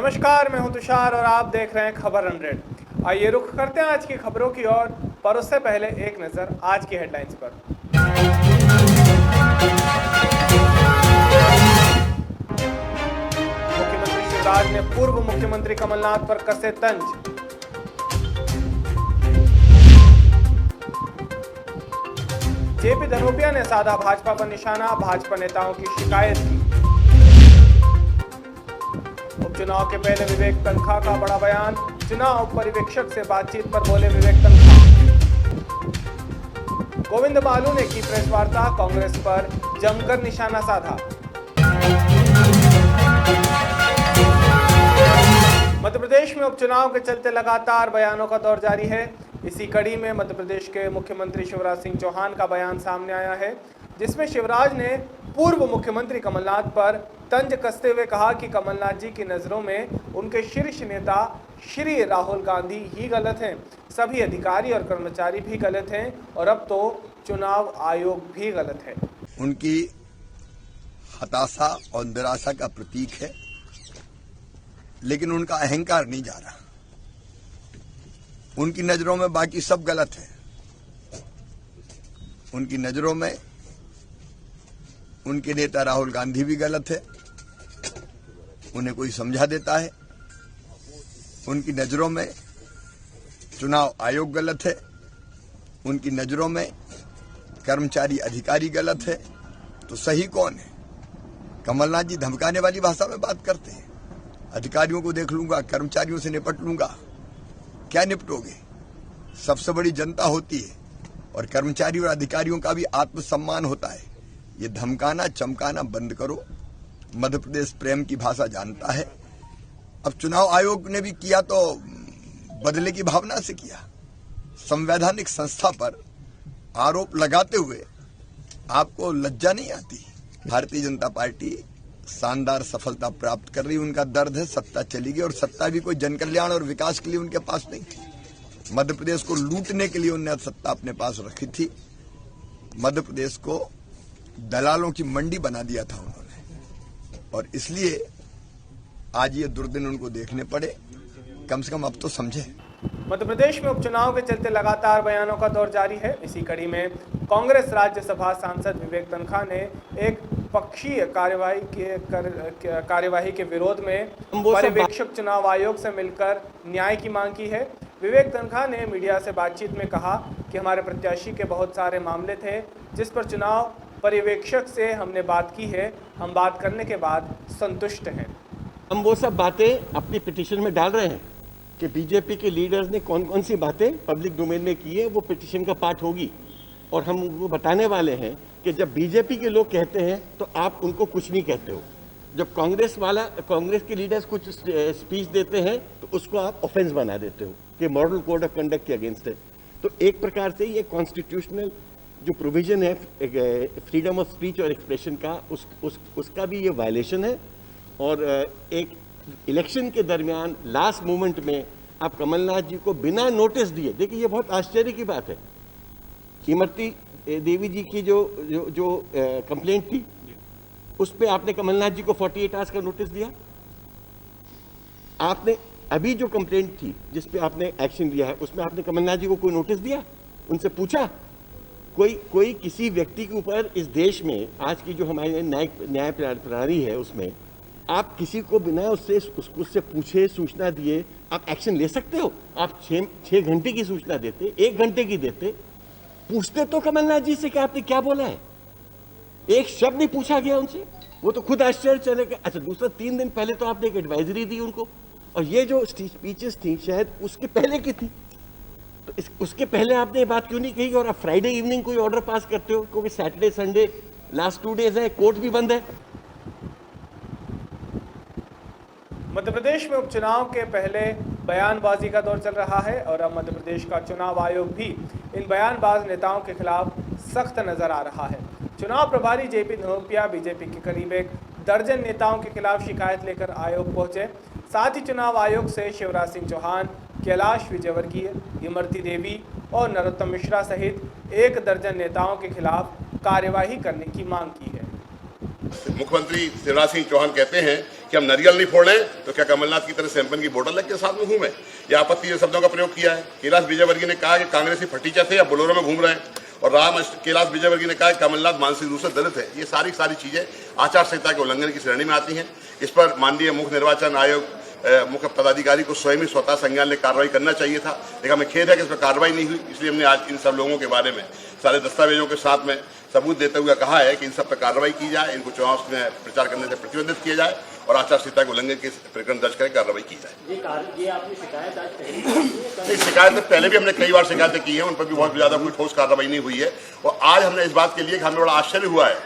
नमस्कार, मैं हूं तुषार और आप देख रहे हैं खबर 100। आइए रुख करते हैं आज की खबरों की ओर, पर उससे पहले एक नजर आज की हेडलाइंस पर। मुख्यमंत्री शिवराज ने पूर्व मुख्यमंत्री कमलनाथ पर कसे तंज। जेपी धनोपिया ने साधा भाजपा पर निशाना, भाजपा नेताओं की शिकायत की। उपचुनाव के पहले विवेक तन्खा का बड़ा बयान, चुनाव पर्यवेक्षक से बातचीत पर बोले विवेक तन्खा। गोविंद बालू ने की प्रेस वार्ता, कांग्रेस पर जमकर निशाना साधा। मध्य प्रदेश में उपचुनाव के चलते लगातार बयानों का दौर जारी है। इसी कड़ी में मध्य प्रदेश के मुख्यमंत्री शिवराज सिंह चौहान का बयान सामने आया है, जिसमें शिवराज ने पूर्व मुख्यमंत्री कमलनाथ पर तंज कसते हुए कहा कि कमलनाथ जी की नज़रों में उनके शीर्ष नेता श्री राहुल गांधी ही गलत हैं, सभी अधिकारी और कर्मचारी भी गलत हैं और अब तो चुनाव आयोग भी गलत है। उनकी हताशा और निराशा का प्रतीक है, लेकिन उनका अहंकार नहीं जा रहा। उनकी नजरों में बाकी सब गलत है। उनकी नजरों में उनके नेता राहुल गांधी भी गलत है, उन्हें कोई समझा देता है। उनकी नजरों में चुनाव आयोग गलत है, उनकी नजरों में कर्मचारी अधिकारी गलत है। तो सही कौन है? कमलनाथ जी धमकाने वाली भाषा में बात करते हैं, अधिकारियों को देख लूंगा, कर्मचारियों से निपट लूंगा। क्या निपटोगे? सबसे बड़ी जनता होती है और कर्मचारी और अधिकारियों का भी आत्मसम्मान होता है। ये धमकाना चमकाना बंद करो। मध्य प्रदेश प्रेम की भाषा जानता है। अब चुनाव आयोग ने भी किया तो बदले की भावना से किया। संवैधानिक संस्था पर आरोप लगाते हुए आपको लज्जा नहीं आती? भारतीय जनता पार्टी शानदार सफलता प्राप्त कर रही, उनका दर्द है सत्ता चली गई और सत्ता भी कोई जन कल्याण और विकास के लिए उनके पास नहीं थी। मध्य प्रदेश को लूटने के लिए उन्होंने सत्ता अपने पास रखी थी। मध्य प्रदेश को दलालों की मंडी बना दिया था उन्होंने, और इसलिए आज ये दुर्दिन उनको देखने पड़े। कम से कम अब तो समझे। मध्य प्रदेश में उपचुनाव के चलते लगातार बयानों का दौर जारी है। इसी कड़ी में कांग्रेस राज्यसभा सांसद विवेक तन्खा ने एक पक्षीय कार्यवाही के विरोध में पर्यवेक्षक चुनाव आयोग से मिलकर न्याय की मांग की है। विवेक तन्खा ने मीडिया से बातचीत में कहा कि हमारे प्रत्याशी के बहुत सारे मामले थे जिस पर चुनाव पर्यवेक्षक से हमने बात की है। हम बात करने के बाद संतुष्ट हैं। हम वो सब बातें अपनी पिटीशन में डाल रहे हैं कि बीजेपी के लीडर्स ने कौन कौन सी बातें पब्लिक डोमेन में की है, वो पिटीशन का पार्ट होगी। और हम वो बताने वाले हैं कि जब बीजेपी के लोग कहते हैं तो आप उनको कुछ नहीं कहते हो। जब कांग्रेस के लीडर्स कुछ स्पीच देते हैं तो उसको आप ऑफेंस बना देते हो कि मॉडल कोड ऑफ कंडक्ट के अगेंस्ट है। तो एक प्रकार से ये कॉन्स्टिट्यूशनल जो प्रोविजन है फ्रीडम ऑफ स्पीच और एक्सप्रेशन का, उसका भी ये वायलेशन है। और एक इलेक्शन के दरमियान लास्ट मोमेंट में आप कमलनाथ जी को बिना नोटिस दिए, देखिए ये बहुत आश्चर्य की बात है। इमरती देवी जी की जो कंप्लेंट थी, उस पे आपने कमलनाथ जी को 48 आवर्स का नोटिस दिया। आपने अभी जो कंप्लेंट थी जिस पे आपने एक्शन लिया है, उसमें आपने कमलनाथ जी को कोई नोटिस दिया? उनसे पूछा? कोई किसी व्यक्ति के ऊपर इस देश में आज की जो हमारी न्याय प्रणाली है, उसमें आप किसी को बिना उससे पूछे सूचना दिए आप एक्शन ले सकते हो? आप 6 घंटे की सूचना देते, 1 घंटे की देते, पूछते तो कमलनाथ जी से कि आपने क्या बोला है। एक शब्द नहीं पूछा गया उनसे, वो तो खुद आश्चर्य चलेगा। अच्छा, दूसरा 3 दिन पहले तो आपने एक एडवाइजरी दी उनको, और ये जो स्पीचेस थी शायद उसके पहले की थी, तो उसके पहले आपने ये बात क्यों नहीं कही? और आप फ्राइडे इवनिंग कोई ऑर्डर पास करते हो, क्योंकि सैटरडे संडे लास्ट 2 डेज है, कोर्ट भी बंद है। मध्य प्रदेश में उपचुनाव के पहले बयानबाजी का दौर चल रहा है और अब मध्य प्रदेश का चुनाव आयोग भी इन बयानबाज नेताओं के खिलाफ सख्त नजर आ रहा है। चुनाव प्रभारी जेपी धनोपिया बीजेपी के करीब 1 दर्जन नेताओं के खिलाफ शिकायत लेकर आयोग पहुंचे। साथ ही चुनाव आयोग से शिवराज सिंह चौहान, कैलाश विजयवर्गीय, इमरती देवी और नरोत्तम मिश्रा सहित 1 दर्जन नेताओं के खिलाफ कार्यवाही करने की मांग की है। मुख्यमंत्री शिवराज सिंह चौहान कहते हैं कि हम नारियल नहीं फोड़ रहे हैं तो क्या कमलनाथ की तरह सैंपल की बोतल लेके साथ में घूमे। यह आपत्ति शब्दों का प्रयोग किया है। कैलाश विजयवर्गीय ने कहा कि कांग्रेसी फटीचे थे या बोलेरो में घूम रहे हैं, और कैलाश विजयवर्गीय ने कहा कि कमलनाथ मानसिक रूप से दलित है। ये सारी चीजें आचार संहिता के उल्लंघन की श्रेणी में आती हैं। इस पर माननीय मुख्य निर्वाचन आयोग मुख्य पदाधिकारी को स्वयं ही स्वतः संज्ञान ले कार्रवाई करना चाहिए था, लेकिन हमें खेद है कि इस पर कार्रवाई नहीं हुई। इसलिए हमने आज इन सब लोगों के बारे में सारे दस्तावेजों के साथ में सबूत देते हुए कहा है कि इन सब पर कार्रवाई की जाए, इनको चुनाव में प्रचार करने से प्रतिबंधित किया जाए और आचार संहिता के उल्लंघन के प्रकरण दर्ज कर कार्रवाई की जाए। ये आपने शिकायत आज नहीं, शिकायत पहले भी हमने कई बार शिकायतें की हैं, उन पर भी बहुत ज्यादा कोई ठोस कार्रवाई नहीं हुई है। और आज हमने इस बात के लिए हमें बड़ा आश्चर्य हुआ है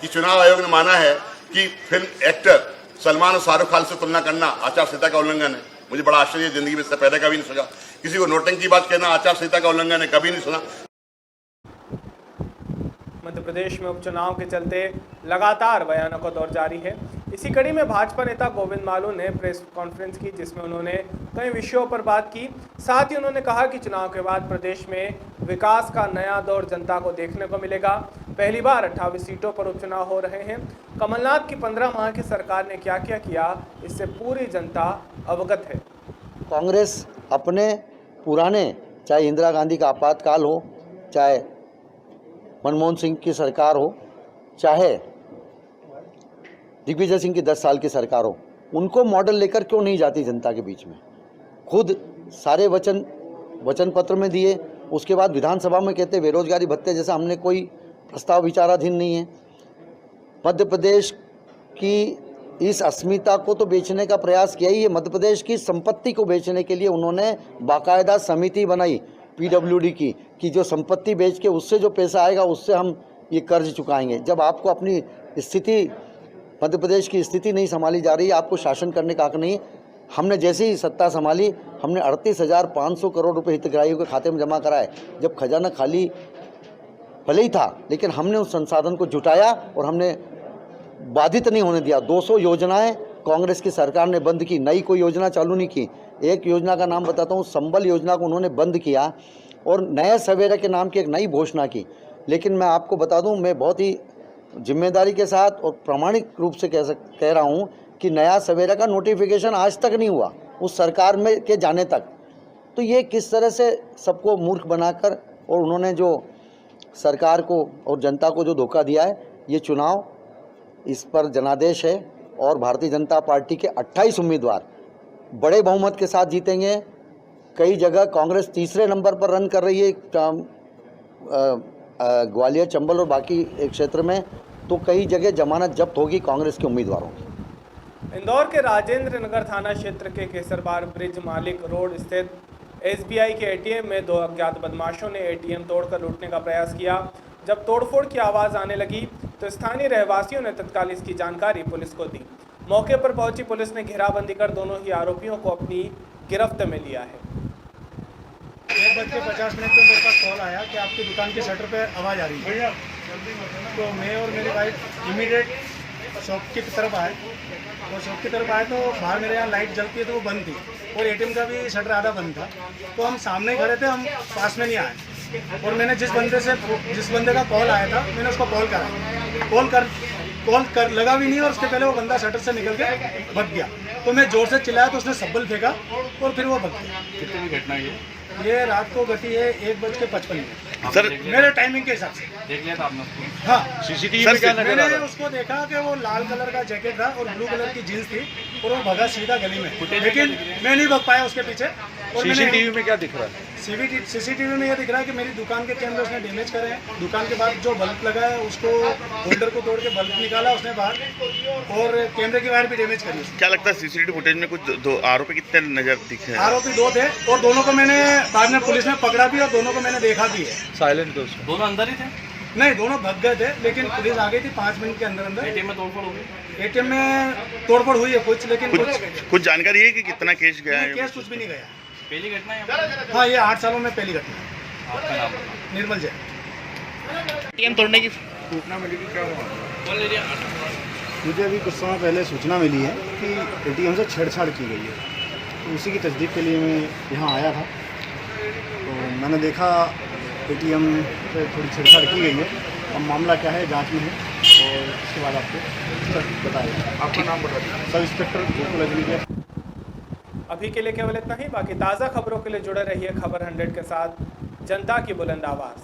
कि चुनाव आयोग ने माना है कि फिल्म एक्टर सलमान और शाहरुख खान से तुलना करना आचार संहिता का उल्लंघन है। मुझे बड़ा आश्चर्य, जिंदगी में इससे पहले कभी नहीं सुना। किसी को नोटंकी की बात कहना आचार संहिता का उल्लंघन है, कभी नहीं सुना। मध्य प्रदेश में उपचुनाव के चलते लगातार बयानों का दौर जारी है। इसी कड़ी में भाजपा नेता गोविंद मालू ने प्रेस कॉन्फ्रेंस की, जिसमें उन्होंने कई विषयों पर बात की। साथ ही उन्होंने कहा कि चुनाव के बाद प्रदेश में विकास का नया दौर जनता को देखने को मिलेगा। पहली बार 28 सीटों पर उपचुनाव हो रहे हैं। कमलनाथ की 15 माह की सरकार ने क्या क्या किया, इससे पूरी जनता अवगत है। कांग्रेस अपने पुराने, चाहे इंदिरा गांधी का आपातकाल हो, चाहे मनमोहन सिंह की सरकार हो, चाहे दिग्विजय सिंह की 10 साल की सरकार हो, उनको मॉडल लेकर क्यों नहीं जाती जनता के बीच में। खुद सारे वचन पत्र में दिए, उसके बाद विधानसभा में कहते बेरोजगारी भत्ते जैसा हमने कोई प्रस्ताव विचाराधीन नहीं है। मध्य प्रदेश की इस अस्मिता को तो बेचने का प्रयास किया ही है। मध्य प्रदेश की संपत्ति को बेचने के लिए उन्होंने बाकायदा समिति बनाई PWD की, कि जो संपत्ति बेच के उससे जो पैसा आएगा उससे हम ये कर्ज चुकाएंगे। जब आपको अपनी स्थिति, मध्य प्रदेश की स्थिति नहीं संभाली जा रही, आपको शासन करने का हक नहीं। हमने जैसे ही सत्ता संभाली, हमने 38,500 करोड़ रुपए हितग्राहियों के खाते में जमा कराए। जब खजाना खाली भले ही था, लेकिन हमने उस संसाधन को जुटाया और हमने बाधित नहीं होने दिया। 200 योजनाएं कांग्रेस की सरकार ने बंद की, नई कोई योजना चालू नहीं की। एक योजना का नाम बताता हूँ, संबल योजना को उन्होंने बंद किया और नए सवेरे के नाम की एक नई घोषणा की। लेकिन मैं आपको बता दूं, मैं बहुत ही जिम्मेदारी के साथ और प्रामाणिक रूप से कह रहा हूं कि नया सवेरा का नोटिफिकेशन आज तक नहीं हुआ, उस सरकार में के जाने तक। तो ये किस तरह से सबको मूर्ख बनाकर, और उन्होंने जो सरकार को और जनता को जो धोखा दिया है, ये चुनाव इस पर जनादेश है। और भारतीय जनता पार्टी के 28 उम्मीदवार बड़े बहुमत के साथ जीतेंगे। कई जगह कांग्रेस तीसरे नंबर पर रन कर रही है, ग्वालियर, चंबल और बाकी एक क्षेत्र में, तो कई जगह जमानत जब्त होगी कांग्रेस के उम्मीदवारों की। इंदौर के राजेंद्र नगर थाना क्षेत्र के केसरबार ब्रिज मालिक रोड स्थित SBI के ATM में 2 अज्ञात बदमाशों ने ATM तोड़कर लूटने का प्रयास किया। जब तोड़फोड़ की आवाज़ आने लगी तो स्थानीय रहवासियों ने तत्काल इसकी जानकारी पुलिस को दी। मौके पर पहुंची पुलिस ने घेराबंदी कर दोनों ही आरोपियों को अपनी गिरफ्त में लिया है। 1:50 पे मेरे पास कॉल आया कि आपकी दुकान की शटर पे आवाज़ आ रही है। तो मैं और मेरी वाइफ इमीडिएट शॉप की तरफ आए। वो शॉप की तरफ आए तो बाहर मेरे यहाँ लाइट जलती है तो वो बंद थी, और ATM का भी शटर आधा बंद था। तो हम सामने ही खड़े थे, हम पास में नहीं आए। और मैंने जिस बंदे का कॉल आया था, मैंने उसको कॉल कर लगा भी नहीं, और उसके पहले वो बंदा शटर से निकल के भग गया। तो मैं जोर से चिल्लाया तो उसने सब्बल फेंका और फिर वो भग गया। कितनी घटना ये रात को घटी है 1:55 सर मेरे टाइमिंग के हिसाब से। देख लिया था आपने उसको? हाँ, CCTV में क्या नजर आ मैंने रहा? उसको देखा कि वो लाल कलर का जैकेट था और ब्लू कलर की जीन्स थी, और वो भगा सीधा गली में, लेकिन मैं नहीं भग पाया उसके पीछे। और CCTV में क्या दिख रहा है? CCTV में ये दिख रहा है कि मेरी दुकान के कैमरे उसने डैमेज करे हैं। दुकान के बाद जो बल्ब लगा है उसको, होल्डर को तोड़ के बल्ब निकाला उसने बाहर, और कैमरे की वायर भी डैमेज करी। क्या लगता है CCTV फुटेज में कुछ दो आरोपी कितने नजर दिखे हैं? आरोपी 2 थे, और दोनों को मैंने बाद में पुलिस ने पकड़ा भी, और दोनों को मैंने देखा भी है। साइलेंट दोनों अंदर ही थे? नहीं, दोनों भग गए थे, लेकिन पुलिस आ गई थी 5 मिनट के अंदर। ATM में तोड़फोड़ हो गई? ATM में तोड़फोड़ हुई है कुछ, लेकिन कुछ जानकारी है कि कितना केस गया है? केस कुछ भी नहीं गया। पहली घटना है? हाँ, ये 8 सालों में पहली घटना है। आपका नाम बताओ। निर्मल जैन। ATM तोड़ने की सूचना मिली कि क्या हुआ? मुझे अभी कुछ समय पहले सूचना मिली है कि ATM से छेड़छाड़ की गई है, तो उसी की तस्दीक के लिए मैं यहाँ आया था। तो मैंने देखा ATM पे थोड़ी छेड़छाड़ की गई है। अब मामला क्या है, जांच में है, इसके बाद आपको बताएंगे। आपका नाम बता दीजिए। Sub inspector Gokul Ajmer. अभी के लिए केवल इतना ही। बाकी ताज़ा खबरों के लिए जुड़े रहिए खबर 100 के साथ। जनता की बुलंद आवाज़।